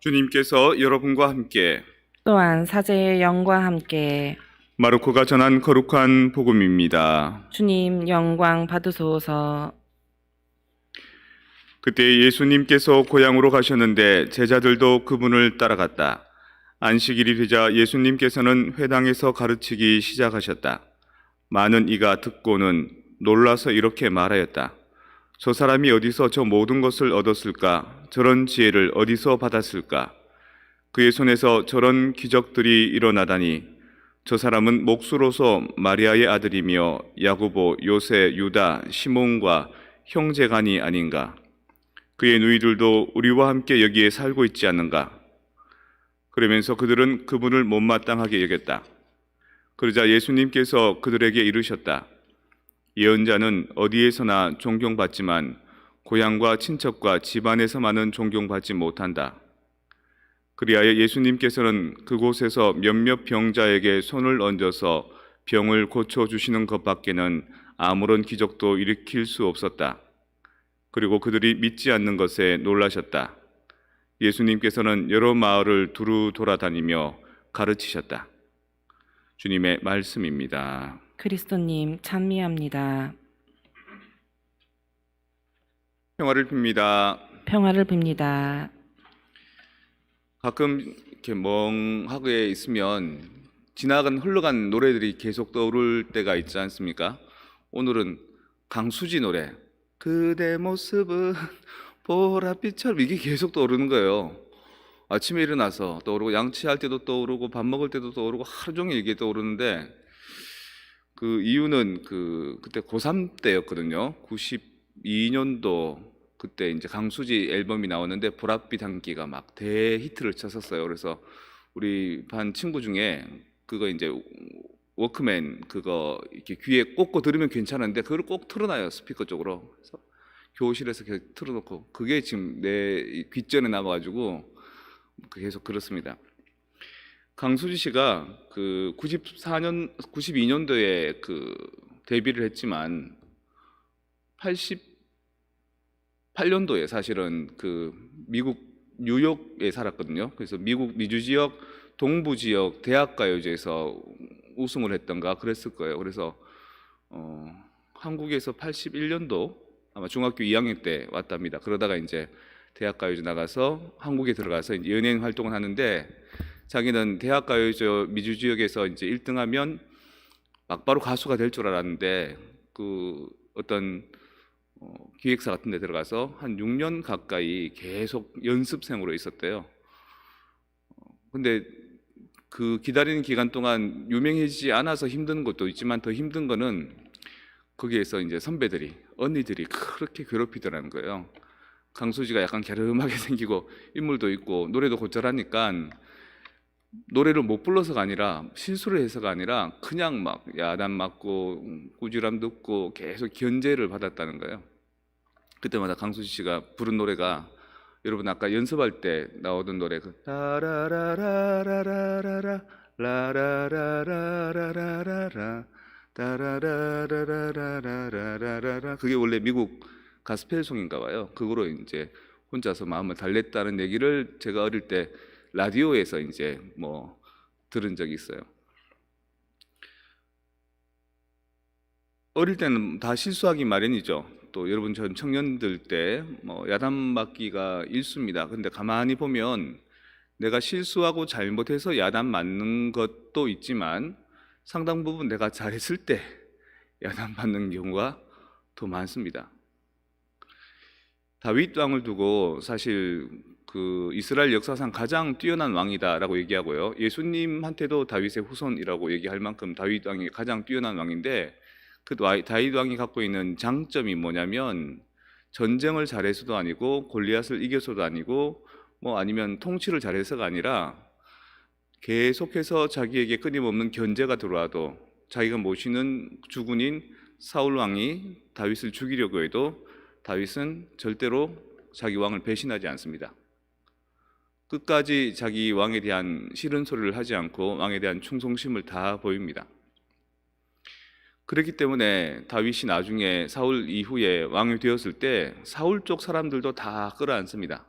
주님께서 여러분과 함께 또한 사제의 영과 함께 마르코가 전한 거룩한 복음입니다. 주님 영광 받으소서. 그때 예수님께서 고향으로 가셨는데 제자들도 그분을 따라갔다. 안식일이 되자 예수님께서는 회당에서 가르치기 시작하셨다. 많은 이가 듣고는 놀라서 이렇게 말하였다. 저 사람이 어디서 저 모든 것을 얻었을까? 저런 지혜를 어디서 받았을까? 그의 손에서 저런 기적들이 일어나다니 저 사람은 목수로서 마리아의 아들이며 야고보, 요새, 유다, 시몬과 형제간이 아닌가? 그의 누이들도 우리와 함께 여기에 살고 있지 않는가? 그러면서 그들은 그분을 못마땅하게 여겼다. 그러자 예수님께서 그들에게 이르셨다. 예언자는 어디에서나 존경받지만 고향과 친척과 집안에서만은 존경받지 못한다. 그리하여 예수님께서는 그곳에서 몇몇 병자에게 손을 얹어서 병을 고쳐주시는 것밖에는 아무런 기적도 일으킬 수 없었다. 그리고 그들이 믿지 않는 것에 놀라셨다. 예수님께서는 여러 마을을 두루 돌아다니며 가르치셨다. 주님의 말씀입니다. 그리스도님 찬미합니다. 평화를 빕니다. 평화를 빕니다. 가끔 이렇게 멍하게 있으면 흘러간 노래들이 계속 떠오를 때가 있지 않습니까? 오늘은 강수지 노래, 그대 모습은 보랏빛처럼, 이게 계속 떠오르는 거예요. 아침에 일어나서 떠오르고, 양치할 때도 떠오르고, 밥 먹을 때도 떠오르고, 하루 종일 이게 떠오르는데, 그 이유는 그때 고3 때였거든요. 92년도 그때 이제 강수지 앨범이 나왔는데 보랏빛 향기가 막 대히트를 쳤었어요. 그래서 우리 반 친구 중에 그거 이제 워크맨 그거 이렇게 귀에 꽂고 들으면 괜찮은데 그걸 꼭 틀어놔요, 스피커 쪽으로. 그래서 교실에서 계속 틀어놓고, 그게 지금 내 귓전에 남아가지고 계속 그렇습니다. 강수지 씨가 그 92년도에 그 데뷔를 했지만 88년도에 사실은 그 미국 뉴욕에 살았거든요. 그래서 미국 미주 지역 동부 지역 대학가요제에서 우승을 했던가 그랬을 거예요. 그래서 한국에서 81년도 아마 중학교 2학년 때 왔답니다. 그러다가 이제 대학가요제 나가서 한국에 들어가서 이제 연예인 활동을 하는데, 자기는 대학가요제 미주 지역에서 이제 1등하면 막바로 가수가 될 줄 알았는데, 그 어떤 기획사 같은 데 들어가서 한 6년 가까이 계속 연습생으로 있었대요. 근데 그 기다리는 기간 동안 유명해지지 않아서 힘든 것도 있지만 더 힘든 거는 거기에서 이제 선배들이, 언니들이 그렇게 괴롭히더라는 거예요. 강수지가 약간 갸름하게 생기고 인물도 있고 노래도 곧잘하니까 노래를 못 불러서가 아니라, 실수를 해서가 아니라 그냥 막 야단 맞고 꾸지람 듣고 계속 견제를 받았다는 거예요. 그때마다 강수지 씨가 부른 노래가, 여러분 아까 연습할 때 나오던 노래, 그 라라라라라라라 라라라라라라라 따라라라라라라라라, 그게 원래 미국 가스펠송인가 봐요. 그거로 이제 혼자서 마음을 달랬다는 얘기를 제가 어릴 때 라디오에서 이제 뭐 들은 적이 있어요. 어릴 때는 다 실수하기 마련이죠. 또 여러분 전 청년들 때 뭐 야단 맞기가 일쑤입니다. 근데 가만히 보면 내가 실수하고 잘못해서 야단 맞는 것도 있지만 상당 부분 내가 잘했을 때 야단 맞는 경우가 더 많습니다. 다윗 왕을 두고 사실 그 이스라엘 역사상 가장 뛰어난 왕이다라고 얘기하고요. 예수님한테도 다윗의 후손이라고 얘기할 만큼 다윗 왕이 가장 뛰어난 왕인데, 그 다윗 왕이 갖고 있는 장점이 뭐냐면, 전쟁을 잘해서도 아니고 골리앗을 이겨서도 아니고 뭐 아니면 통치를 잘해서가 아니라, 계속해서 자기에게 끊임없는 견제가 들어와도 자기가 모시는 주군인 사울 왕이 다윗을 죽이려고 해도 다윗은 절대로 자기 왕을 배신하지 않습니다. 끝까지 자기 왕에 대한 싫은 소리를 하지 않고 왕에 대한 충성심을 다 보입니다. 그렇기 때문에 다윗이 나중에 사울 이후에 왕이 되었을 때 사울 쪽 사람들도 다 끌어안습니다.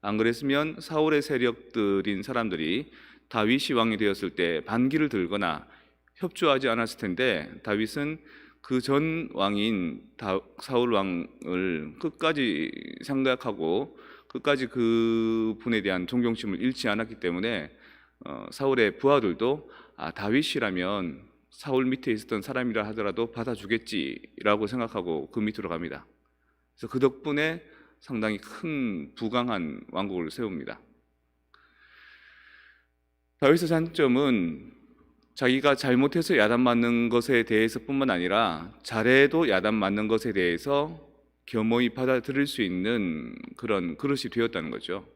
안 그랬으면 사울의 세력들인 사람들이 다윗이 왕이 되었을 때 반기를 들거나 협조하지 않았을 텐데, 다윗은 그 전 왕인 사울 왕을 끝까지 생각하고 끝까지 그 분에 대한 존경심을 잃지 않았기 때문에 사울의 부하들도 다윗이라면 사울 밑에 있었던 사람이라 하더라도 받아주겠지라고 생각하고 그 밑으로 갑니다. 그래서 그 덕분에 상당히 큰 부강한 왕국을 세웁니다. 다윗의 장점은 자기가 잘못해서 야단 맞는 것에 대해서뿐만 아니라 잘해도 야단 맞는 것에 대해서 겸허히 받아들일 수 있는 그런 그릇이 되었다는 거죠.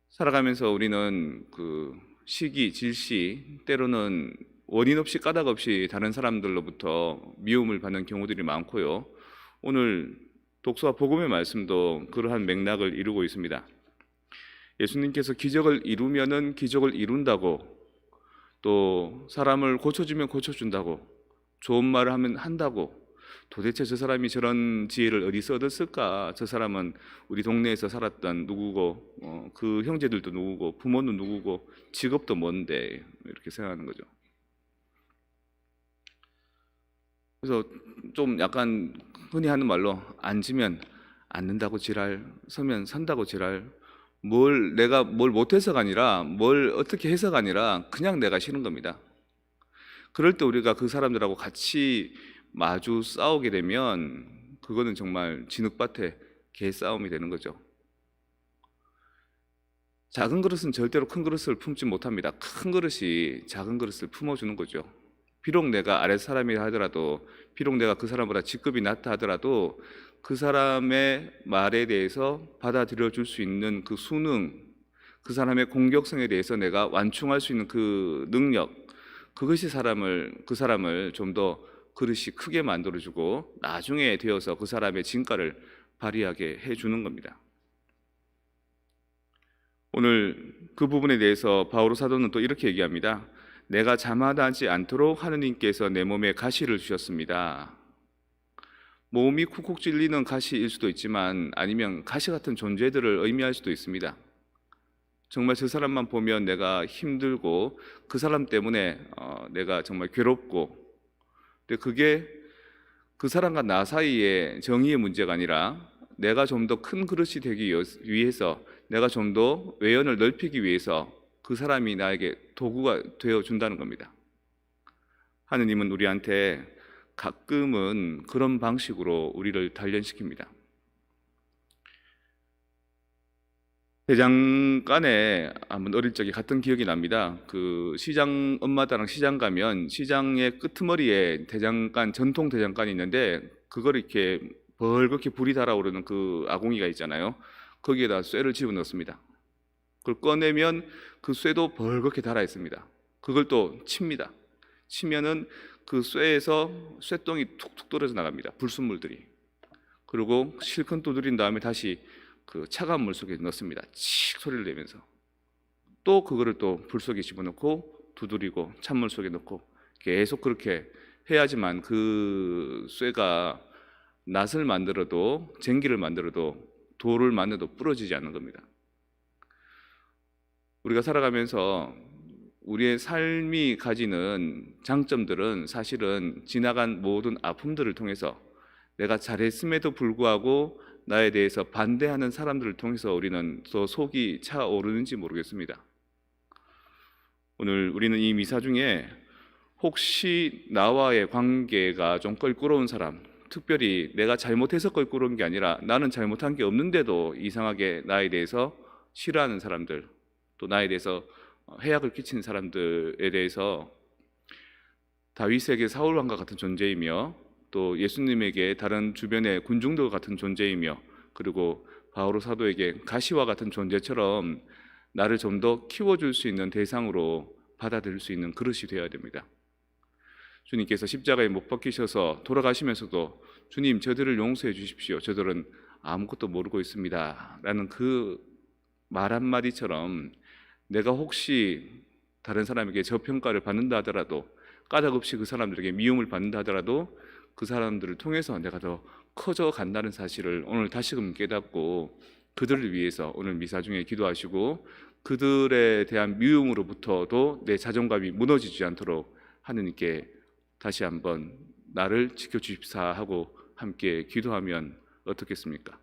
살아가면서 우리는 그 시기, 질시, 때로는 원인 없이 까닭 없이 다른 사람들로부터 미움을 받는 경우들이 많고요. 오늘 독서와 복음의 말씀도 그러한 맥락을 이루고 있습니다. 예수님께서 기적을 이루면은 기적을 이룬다고, 또 사람을 고쳐주면 고쳐준다고, 좋은 말을 하면 한다고, 도대체 저 사람이 저런 지혜를 어디서 얻었을까? 저 사람은 우리 동네에서 살았던 누구고, 그 형제들도 누구고, 부모는 누구고, 직업도 뭔데, 이렇게 생각하는 거죠. 그래서 좀 약간 흔히 하는 말로 앉으면 앉는다고 지랄, 서면 선다고 지랄, 내가 뭘 못해서가 아니라 뭘 어떻게 해서가 아니라 그냥 내가 싫은 겁니다. 그럴 때 우리가 그 사람들하고 같이 마주 싸우게 되면 그거는 정말 진흙밭에 개싸움이 되는 거죠. 작은 그릇은 절대로 큰 그릇을 품지 못합니다. 큰 그릇이 작은 그릇을 품어주는 거죠. 비록 내가 아랫 사람이라 하더라도, 비록 내가 그 사람보다 직급이 낮다 하더라도 그 사람의 말에 대해서 받아들여 줄 수 있는 그 수능, 그 사람의 공격성에 대해서 내가 완충할 수 있는 그 능력, 그것이 그 사람을 좀 더 그릇이 크게 만들어주고 나중에 되어서 그 사람의 진가를 발휘하게 해주는 겁니다. 오늘 그 부분에 대해서 바오로 사도는 또 이렇게 얘기합니다. 내가 자만하지 않도록 하느님께서 내 몸에 가시를 주셨습니다. 몸이 쿡쿡 찔리는 가시일 수도 있지만, 아니면 가시 같은 존재들을 의미할 수도 있습니다. 정말 저 사람만 보면 내가 힘들고 그 사람 때문에 내가 정말 괴롭고, 근데 그게 그 사람과 나 사이의 정의의 문제가 아니라 내가 좀 더 큰 그릇이 되기 위해서, 내가 좀 더 외연을 넓히기 위해서 그 사람이 나에게 도구가 되어준다는 겁니다. 하느님은 우리한테 가끔은 그런 방식으로 우리를 단련시킵니다. 대장간에 한번 어릴 적에 갔던 기억이 납니다. 그 시장, 엄마랑 시장 가면 시장의 끄트머리에 전통 대장간이 있는데, 그걸 이렇게 벌겋게 불이 달아오르는 그 아궁이가 있잖아요. 거기에다 쇠를 집어넣습니다. 그걸 꺼내면 그 쇠도 벌겋게 달아 있습니다. 그걸 또 칩니다. 치면은 그 쇠에서 쇠똥이 툭툭 떨어져 나갑니다. 불순물들이. 그리고 실컷 두드린 다음에 다시 그 차가운 물 속에 넣습니다. 칙 소리를 내면서. 또 그거를 또 불 속에 집어넣고 두드리고 찬물 속에 넣고 계속 그렇게 해야지만 그 쇠가 낫을 만들어도, 쟁기를 만들어도, 돌을 만들어도 부러지지 않는 겁니다. 우리가 살아가면서 우리의 삶이 가지는 장점들은 사실은 지나간 모든 아픔들을 통해서, 내가 잘했음에도 불구하고 나에 대해서 반대하는 사람들을 통해서 우리는 더 속이 차오르는지 모르겠습니다. 오늘 우리는 이 미사 중에 혹시 나와의 관계가 좀 껄끄러운 사람, 특별히 내가 잘못해서 껄끄러운 게 아니라 나는 잘못한 게 없는데도 이상하게 나에 대해서 싫어하는 사람들, 또 나에 대해서 해악을 끼치는 사람들에 대해서 다윗에게 사울 왕과 같은 존재이며, 또 예수님에게 다른 주변의 군중들과 같은 존재이며, 그리고 바오로 사도에게 가시와 같은 존재처럼 나를 좀 더 키워줄 수 있는 대상으로 받아들일 수 있는 그릇이 되어야 됩니다. 주님께서 십자가에 못 박히셔서 돌아가시면서도 주님, 저들을 용서해 주십시오, 저들은 아무것도 모르고 있습니다 라는 그 말 한마디처럼, 내가 혹시 다른 사람에게 저평가를 받는다 하더라도, 까닭없이 그 사람들에게 미움을 받는다 하더라도 그 사람들을 통해서 내가 더 커져 간다는 사실을 오늘 다시금 깨닫고, 그들을 위해서 오늘 미사 중에 기도하시고 그들에 대한 미움으로부터도 내 자존감이 무너지지 않도록 하느님께 다시 한번 나를 지켜주십사 하고 함께 기도하면 어떻겠습니까?